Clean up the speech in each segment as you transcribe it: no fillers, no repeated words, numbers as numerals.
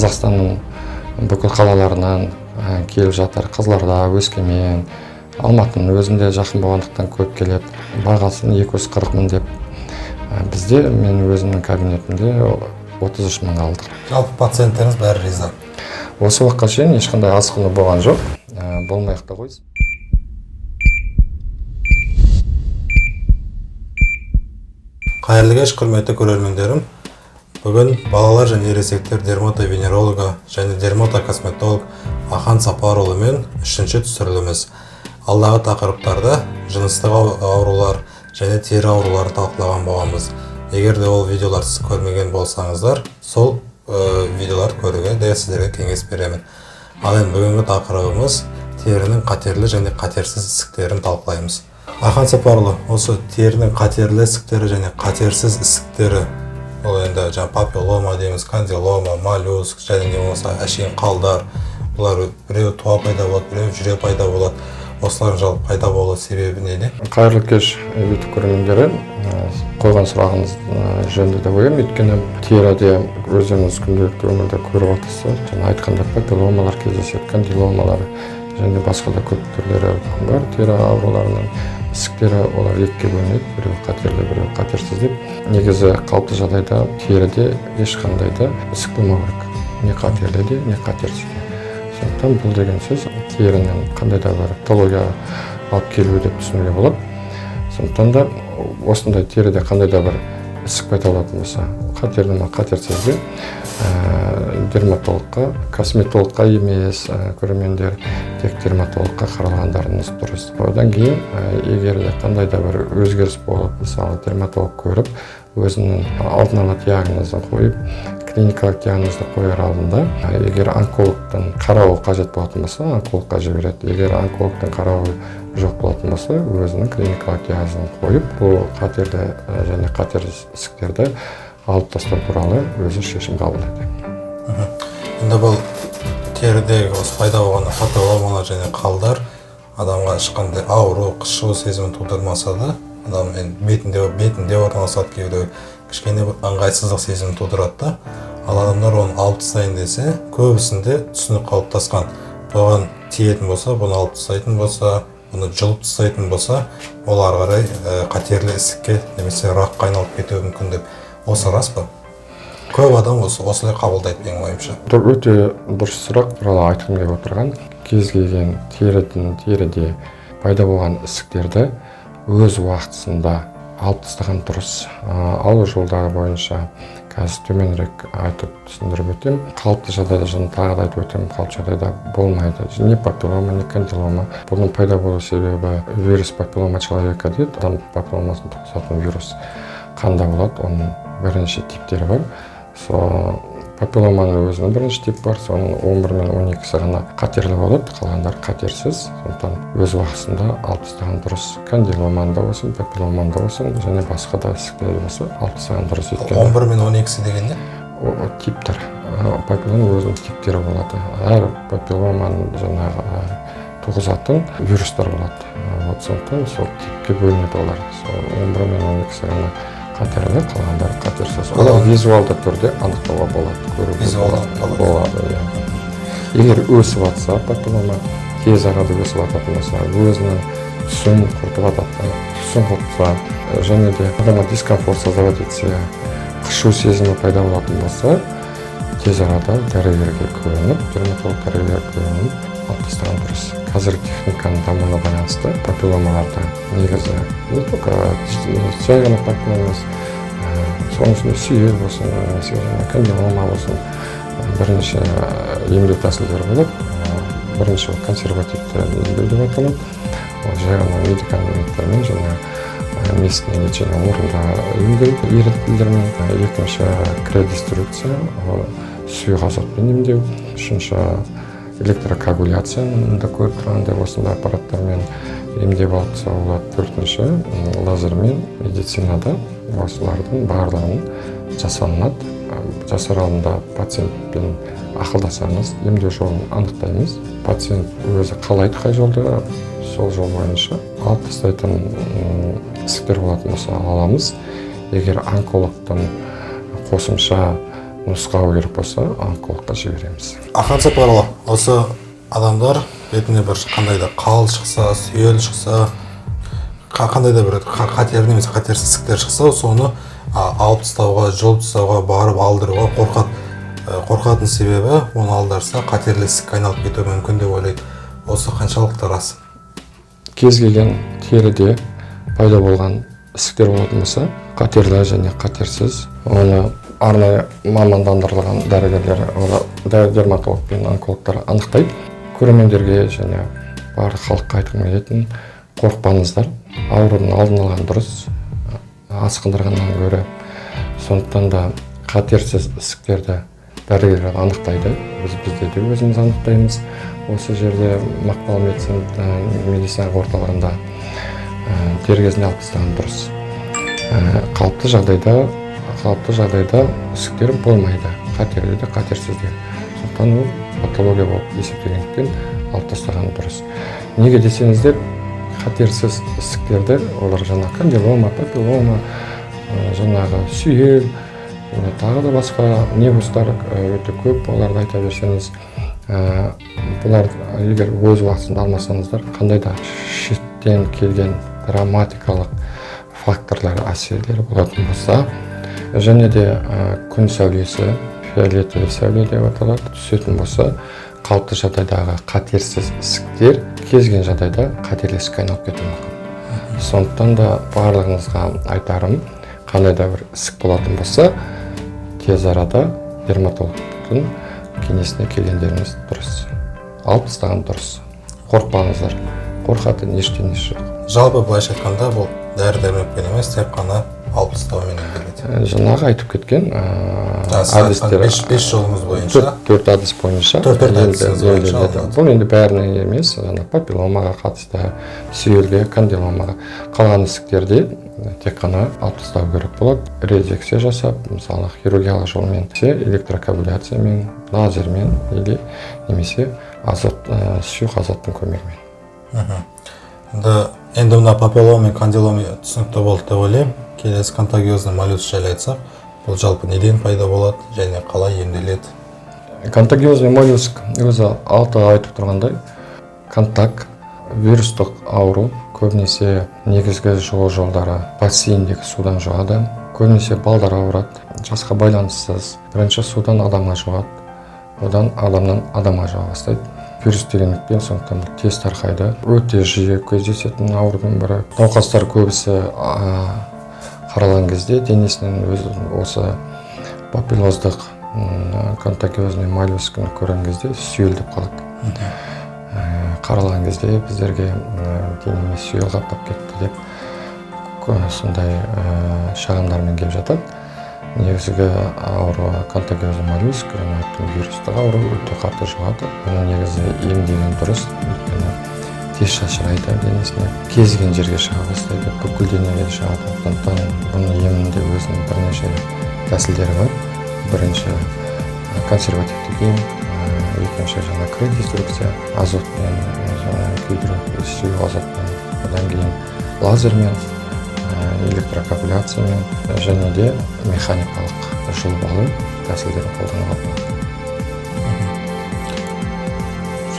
Қазақстанның бүкіл қалаларынан келіп жатыр. Қызылорда, Өскемен, Алматының өзінде жақын болғандықтан көп келеді. Бағасын 240 мың деп. Бізде мен өзімнің кабинетімде 33 мың алдық. Жалпы пациенттеріңіз бәрі риза. Осы уақытқа шейін ешқандай асқыну болған жоқ. Болмай-ақ та қойсын. Қайырлы кеш, құрметті көрермендерім. Бүгін балалар және ересектер дерматовенерологы және дерматокосметолог Ахан Сапарұлымен үшінші түсіріліміз. Алдағы тақырыптарда жыныстық аурулар және тері аурулары талқылаған боламыз. Егер де ол видеолар сіз көрмеген болсаңыздар, сол видеолар көруге де сіздерге кеңес беремін. Ал енді бүгінгі тақырыбымыз терінің қатерлі және қатерсіз ісіктерін талқылаймыз. Ахан Сапарұлы, осы терінің қатерлі ісіктері және қатерсіз ісіктері, ол енді папиллома дейміз, кандилома, моллюск және не болса әшейін қалдар, бұлар біреу туа пайда болады, біреу жүре пайда болады. Осылардың жалпы пайда болу себебі неде? Қайырлы кеш, YouTube көрермендері. Қойған сұрағыңыз жөнінде деп ойлаймын. Өйткені теріде өздеріңіз күнделікті өмірде көріп отырсыздар. Жаңа айтқанда папилломалар кездеседі, кандиломалар және басқа да көп түрлері бар. Тері ауруларының ісіктері олар екіге бөлінеді, біреу қатерлі, біреу қатерсіз деп. Негізі қалыпты жағдайда теріде ешқандай да ісік болмау керек. Не қатерлі де, не қатерсіз де. Сондықтан бұл деген сөз терінің қандай да бір патология алып келуі деп түсінуге болады. Сондықтан да осындай теріде қандай да бір ісік пайда болатын болса, қатерлі ме, қатерсіз бе, дерматологқа, косметологқа емес, көрермендер тек дерматологқа қаралғандарыңыз дұрыс. Одан кейін егер де қандай да бір өзгеріс болып, мысалы дерматолог көріп, өзінің алдын ала диагнозын қойып, клиникалық диагнозды қояр алдында, егер онкологтың қарауы қажет болатын болса, онкологқа жібереді. Егер онкологтың қарауы жоқ болатын болса, өзінің клиникалық диагнозын қойып, бұл қатерлі және қатерсіз ісіктерді алып тастау туралы өзі шешім қабылдайды. Енді бұл терідегі осы пайда болған папилломалар және қалдар адамға ешқандай ауру, қышу сезімін тудырмаса да, адам бетінде орналасады, кейбіреу кішкене бір ыңғайсыздық сезімін тудырады да, ал адамдар оны алып тастайын десе, көбісінде түсінік қалыптасқан. Бұған тиетін болса, бұны алып тастайтын болса, бұны жұлып тастайтын болса, ол ары қарай қатерлі ісікке немесе ракқа айналып кетуі мүмкін деп. Осы рас па? Көп адам осылай қабылдайды менің ойымша. Өте дұрыс сұрақ туралы айтқым келіп отырған. Кез келген теріде пайда болған ісіктерді өз уақытысында алып тастаған дұрыс. Алу жолдары бойынша қазір төменірек айтып түсіндіріп өтем. Қалыпты жағдайда және тағы да айтып өтем, қалыпты жағдайда болмайды. Не папиллома, не кандилома. Бұның пайда болу себебі вирус папиллома человека дейді. Адам папилломасын туғызатын вирус қанда болады, оның бірінші типтері бар. Папилломаның өзінің бірінші тип бар, соның 11 мен 12-сі ғана қатерлі болады, қалғандар қатерсіз. Сондықтан өз уақытысында алып тастаған дұрыс. Кандиломанда болсын, папилломанда болсын, және басқа да ісіктер болса алып тастаған дұрыс. 11 мен 12-сі деген не? Типтер. Папилломаның өзінің типтері болады. Әр папилломаның жаңағы туғызатын вирустар болады. Сондықтан сол типке бөлінеді олар. 11 мен 12-сі ғана қатерлі, қалғандары қатерсіз. Олар визуалды түрде анықтауға болады, көруге болады. Егер өсіп жатса, папиллома тез арада өсіп жататын болса, өзінің түсін құртса, және де адамға дискомфорт создавать етсе, қышу сезімі пайда болатын болса, тез арада дәрігерге көрініп, дерматолог дәрігерге көрініп, алып тастаған дұрыс. Қазір техниканың дамуына байланысты папилломаларды негізі не только жай ғана папиллома емес, соның ішінде сүйел болсын, кандилома болсын, бірнеше емдеу тәсілдері болады. Бірінші консервативті емдеу деп аталады. Ол жай ғана медикаменттермен және местный лечение орында емдеу ерітінділермен. Екінші кредиструкция, сұйық азотпен емдеу. Үшінші электрокоагуляцияны да көріп тұрғандай осындай аппараттармен емдеп алып тастауға болады. Төртінші лазермен медицинада осылардың барлығын жасалынады. Жасар алдында пациентпен ақылдасамыз, емдеу жолын анықтаймыз. Пациент өзі қалайды қай жолды, сол жол бойынша алып тастайтын ісіктер болатын болса аламыз. Егер онкологтың қосымша нұсқау керек болса онкологқа жібереміз. Ахан Сапарұлы, осы адамдар бетіне бір қандай да қал шықса, сүйел шықса, қандай да бір қатерлі немесе қатерсіз ісіктер шықса, соны алып тастауға, жұлып тастауға, барып алдыруға қорқатын себебі, оны алдарса қатерлі ісікке айналып кетуі мүмкін деп ойлайды. Осы қаншалықты рас? Кез келген теріде пайда болған ісіктер болатын болса, қатерлі және қатерсіз, оны арнайы мамандандырылған дәрігерлер, дерматолог пен онкологтар анықтайды. Көрермендерге және барлық халыққа айтқым келетін, қорықпаңыздар, аурудың алдын алған дұрыс, асқындырғаннан гөрі. Сондықтан да қатерсіз ісіктерді дәрігерлер анықтайды, бізде де өзіміз анықтаймыз. Осы жерде Мақпал медицина орталығында дер кезінде алып тастаған дұрыс. Қалыпты жағдайда ісіктер болмайды, қатерлі де қатерсіз де. Сондықтан ол патология болып есептелгендіктен алып тастаған дұрыс. Неге десеңіздер, қатерсіз ісіктерді олар жаңа кандилома, папиллома, жаңағы сүйел, тағы да басқа невустар өте көп, оларды айта берсеңіз, бұлар егер өз уақытында алмасаңыздар, қандай да шеттен келген драматикалық факторлар әсерлері болатын болса, және де күн сәулесі, фиолетовый сәуле деп аталады, түсетін болса, қалыпты жағдайдағы қатерсіз ісіктер кез келген жағдайда қатерлі ісікке айналып кетуі мүмкін. Сондықтан да барлығыңызға айтарым, қандай да бір ісік болатын болса, тез арада дерматологтың кеңесіне келгендеріңіз дұрыс. Алып тастаған дұрыс. Қорықпаңыздар. Қорқатын ештеңе жоқ. Жалпы былайша айтқанда, бұл дәрі-дәрмекпен емес, тек қана алып тастаумен емделеді. Жаңағы айтып кеткен әдістер 5 жолымыз бойынша, 4 әдіс бойынша емделеді. Бұл енді бәріне емес, папилломаға қатысты, сүйелге, кандиломаға, қалған ісіктерде тек қана алып тастау керек болады. Резекция жасап, мысалы хирургиялық жолмен, электрокабуляциямен, лазермен немесе сұйық азоттың көмегімен. Енді мына папиллома мен кандилома түсінікті болды деп ойлаймын. Келесі контагиозный моллюс жайлы айтсақ, бұл жалпы неден пайда болады және қалай емделеді? Контагиозный моллюск өзі алтыға айтып тұрғандай, контакт, вирустық ауру, көбінесе негізгі жұғу жолдары бассейндегі судан жұғады. Көбінесе балдар ауырады, жасқа байланыссыз. Бірінші судан адамға жұғады, одан адамнан адамға жұға бастайды. Вирус дегендіктен сондықтан тез тарқайды. Өте жиі кездесетін аурудың бірі. Науқастар көбісі қаралған кезде денесінен осы папиллоздық контагиозный моллюскіні көрген кезде сүйелдеп қалады. Қаралған кезде біздерге денеме сүйел қаптап кетті деп сондай шағымдармен келіп жатады. Негізгі ауру контагиозный моллюск, вирустық ауру өте қатты жұғады. Бұны негізі емдеген дұрыс, өйткені тез шашырайды денесіне. Кез келген жерге шыға бастайды, бүкіл денеге шығады. Сондықтан бұның емінде өзінің бірнеше тәсілдері бар. Бірінші консервативтік ем, екінші кредиструкция, азотпен күйдіру, сұйық азотпен, одан кейін лазермен, электрокабуляциямен және де механикалық жұлып алу тәсілдерін қолдануға болады.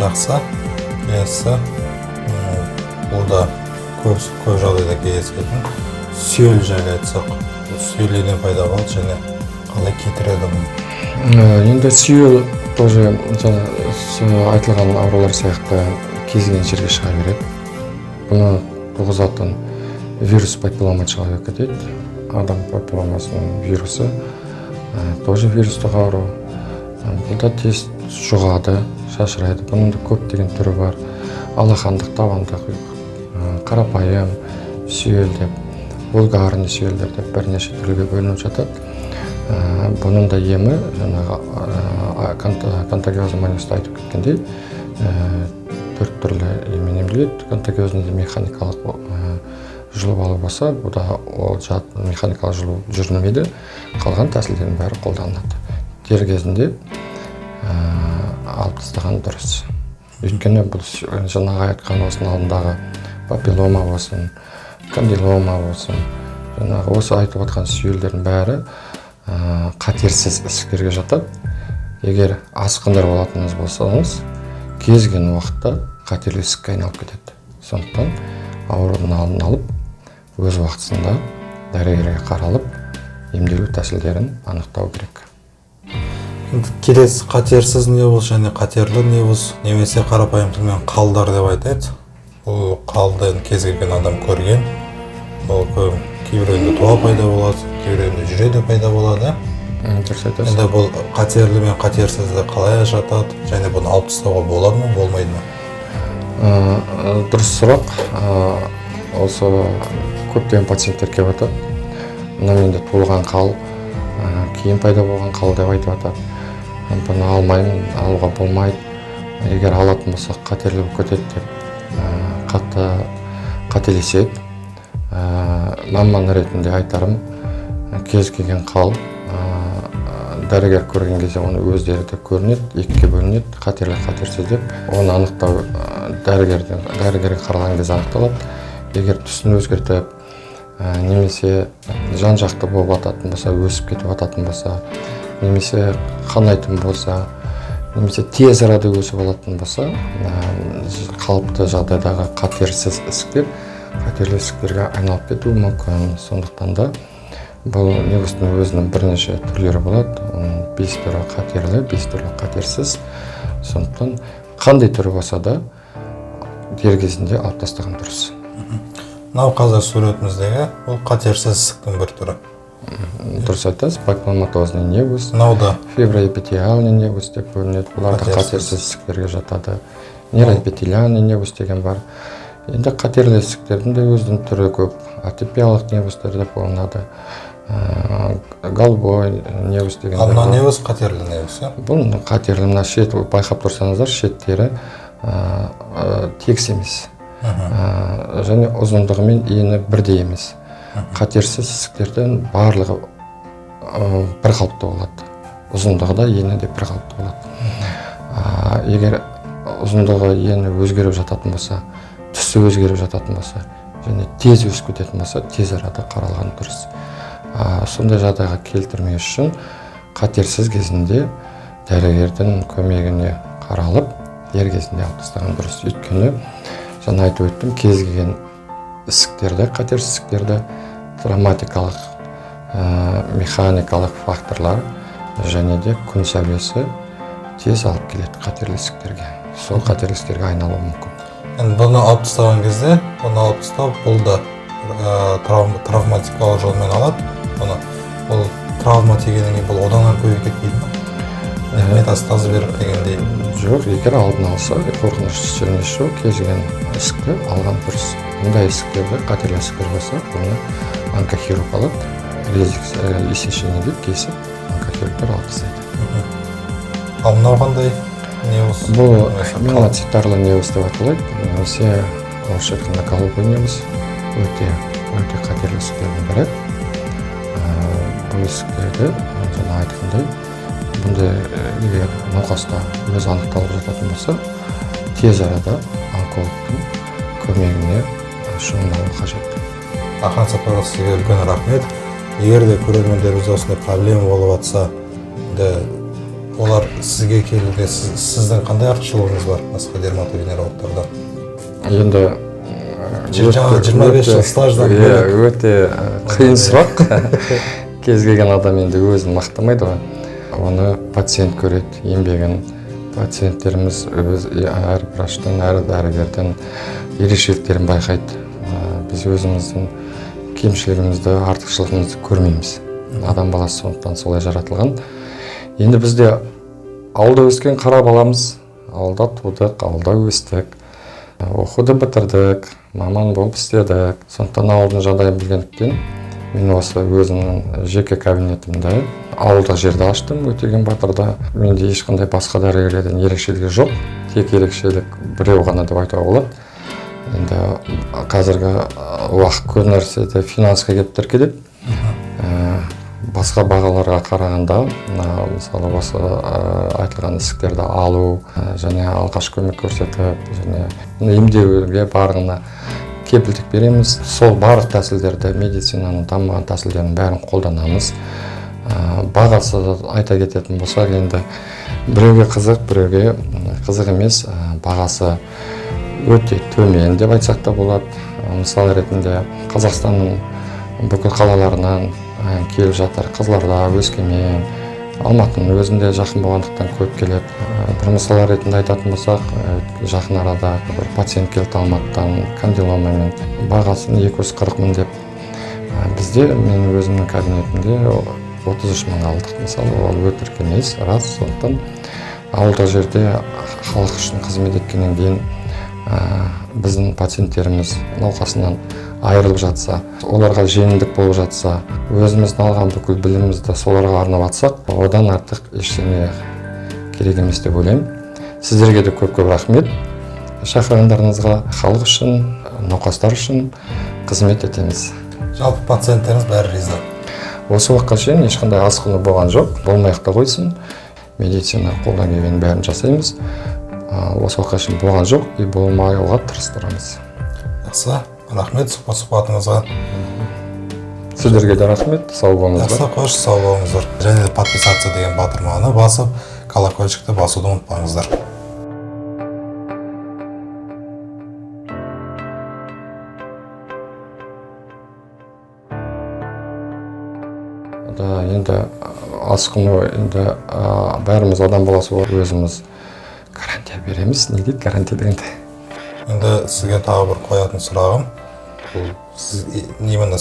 Жақсы. Келесі, бұл да көп жағдайда кездесетін сүйел жайлы айтсақ, сүйел неден пайда болады және қалай кетіреді бұны? Енді сүйел тоже айтылған аурулар сияқты кез келген жерге шыға береді. Бұны туғызатын вирус папиллома человека дейді. Адам папилломасының вирусы тоже вирустық ауру. Бұл да тез жұғады, шашырайды. Бұның да көптеген түрі бар. Алақандық, табандық, қарапайым сүйел деп, вульгарный сүйелдер деп бірнеше түрге бөлініп жатады. Бұның да емі контагиозный моллюсты айтып кеткендей 4 түрлі еммен емделеді. Контагиозный механикалық жұлып алу болса, бұда ол механикалық жұлып жүрілмейді, қалған тәсілдердің бәрі қолданылады. Дер кезінде алып тастаған дұрыс. Өйткені бұл жаңағы айтқан осының алдындағы папиллома болсын, кандилома болсын, жаңағы осы айтып отқан сүйелдердің бәрі қатерсіз ісіктерге жатады. Егер асқындар болатыныңыз болсаңыз, кез келген уақытта қатерлі ісікке айналып кетеді. Сондықтан аурудың алдын алып, өз уақытысында дәрігерге қаралып, емделу тәсілдерін анықтау керек. Келесі қатерсіз невус және қатерлі невус, немесе қарапайым тілмен қалдар деп айтады. Бұл қалды кез келген адам көрген. Бұл кейбіреуінде туа пайда болады, кейбіреуінде жүреді пайда болады. Дұрыс айтасыз. Енді бұл қатерлі мен қатерсізді қалай ажыратады, және бұны алып тастауға болады ма, болмайды ма? Дұрыс сұрақ. Осы көптеген пациенттер келіп жатады. Мына менде туылған қал, кейін пайда болған қал деп айтып жатады. Бұны алмаймын, алуға болмайды. Егер алатын болсақ қатерлі болып кетеді деп қатты қателеседі. Маман ретінде айтарым, кез келген қал дәрігер көрген кезде оны өздері де көрінеді, екіге бөлінеді, қатерлі қатерсіз деп. Оны анықтау дәрігерге қаралған кезде анықталады. Егер түсін өзгертіп, немесе жан жақты болып жататын болса, өсіп кетіп жататын болса, немесе қанайтын болса, немесе тез арада өсіп алатын болса, қалыпты жағдайдағы қатерсіз ісіктер қатерлі ісіктерге айналып кетуі мүмкін. Сондықтан да бұл невустың өзінің бірнеше түрлері болады. Оның 5 түрі қатерлі, 5 түрі қатерсіз. Сондықтан қандай түрі болса да дер кезінде алып тастаған дұрыс. Мынау қазір суретіміздегі бұл қатерсіз ісіктің бір түрі. Дұрыс айтасыз, папилломатозный невус, фиброэпителиальный невус деп бөлінеді. Бұлар да қатерсіз ісіктерге жатады. Нейроэпителиальный невус деген бар. Енді қатерлі ісіктердің де өзінің түрі көп. Атипиялық невустар деп бөлінеді. Голубой невус деген. Мына невус қатерлі невус, иә? Бұл қатерлі, мына шет, байқап тұрсаңыздар, шеттері тегіс емес. Және ұзындығы мен ені бірдей емес. Қатерсіз ісіктердің барлығы бір қалыпты болады. Ұзындығы да, ені де бір қалыпты болады. Егер ұзындығы, ені өзгеріп жататын болса, түсі өзгеріп жататын болса, және тез өсіп кететін болса, тез арада қаралған дұрыс. Сондай жағдайға келтірмес үшін қатерсіз кезінде дәрігердің көмегіне қаралып, дер кезінде алып тастаған дұрыс. Өйткені жаңа айтып өттім, кез келген ісіктерді, қатерсіз ісіктерді травматикалық, механикалық факторлар және де күн сәулесі тез алып келеді қатерлі ісіктерге. Сол қатерлі ісіктерге айналуы мүмкін. Бұны алып тастаған кезде, бұны алып тастау бұл да травматикалық жолмен алады. Бұл травма дегеннен кейін бұл одан көбейіп кетпейді ме? Метастаз беріп дегендей. Жоқ, егер алдын алса, қорқыныш түсірмес жоқ, кез келген ісікті алған дұрыс. Мұндай ісіктерді, қатерлі ісіктер болса, оны онкохирург алады, иссечение деп кесіп, онкохирургтар алып тастайды. Ал мынау қандай невус? Бұл миелоцитарлы невус деп аталады, немесе орысша айтқанда голубой невус. Өте қатерлі ісіктердің бірі. Бұл ісіктерді, жаңа айтқандай, бұнда егер науқаста өз анықталып жататын болса, тез арада онкологтың көмегіне шұғылдануы қажет. Ахан Сапаров, сізге үлкен рахмет. Егер де көрермендерімізде осындай проблема болып жатса, олар сізге келуге сіздің қандай артықшылығыңыз бар басқа дерматовенерологтардан? Енді 25 жыл стаждан бөлек. Өте қиын сұрақ. Кез келген адам енді өзін мақтамайды ғой. Оны пациент көреді, еңбегін. Пациенттеріміз әр врачтан, әр дәрігерден ерекшеліктерін байқайды. Біз өзіміздің кемшілігімізді, артықшылығымызды көрмейміз. Адам баласы сондықтан солай жаратылған. Енді бізде ауылда өскен қара баламыз, ауылда тудық, ауылда өстік, оқуды бітірдік, маман болып істедік. Сондықтан ауылдың жағдайын білгендіктен мен осы өзімнің жеке кабинетімді ауылдық жерде аштым, Өтеген Батырда. Менде ешқандай басқа дәрігерлерден ерекшелігі жоқ. Тек ерекшелік біреу ғана деп айтуға болады. Енді қазіргі уақыт көп нәрседе финансқа келіп тіркеледі. Басқа бағаларға қарағанда, мысалы осы айтылған ісіктерді алу, және алғаш көмек көрсетіп, және емдеуге барлығына кепілдік береміз. Сол барлық тәсілдерді, медицинаның дамыған тәсілдерін бәрін қолданамыз. Бағасы айта кететін болсақ, енді біреуге қызық, біреуге қызық емес. Бағасы өте төмен деп айтсақ та болады. Мысал ретінде Қазақстанның бүкіл қалаларынан келіп жатыр. Қызылорда, Өскемен, Алматының өзінде жақын болғандықтан көп келеді. Бір мысал ретінде айтатын болсақ, жақын арада бір пациент келді Алматыдан кандиломамен. Бағасын 240 мың деп. Бізде, мен өзімнің кабинетімде 33 мың алдық. Мысалы, ол өтірік емес, рас. Сондықтан ауылдық жерде халық үшін қызмет еткеннен кейін біздің пациенттеріміз науқасынан айырылып жатса, оларға жеңілдік болып жатса, өзіміздің алған бүкіл білімімізді соларға арнап атсақ, одан артық ештеңе керек емес деп ойлаймын. Сіздерге де көп рахмет. Шақырғандарыңызға халық үшін, науқастар үшін қызмет етеміз. Жалпы пациенттеріңіз бәрі риза. Осы уақытқа шейін ешқандай асқыну болған жоқ, болмай-ақ та қойсын. Медицина қолдан келгеннің бәрін жасаймыз. Осы уақытқа шейін болған жоқ, и болмауға тырыстырамыз. Жақсы, рахмет сұхбатыңызға. Сіздерге де рахмет, сау болыңыздар. Жақсы, қош, сау болыңыздар. Және де подписаться деген батырманы басып, колокольчикті басуды ұмытпаңыздар. Енді асқыну, енді бәріміз адам баласы болып өзіміз гарантия береміз. Не дейді гарантия дегенде? Енді сізге тағы бір қоятын сұрағым. Сіз именно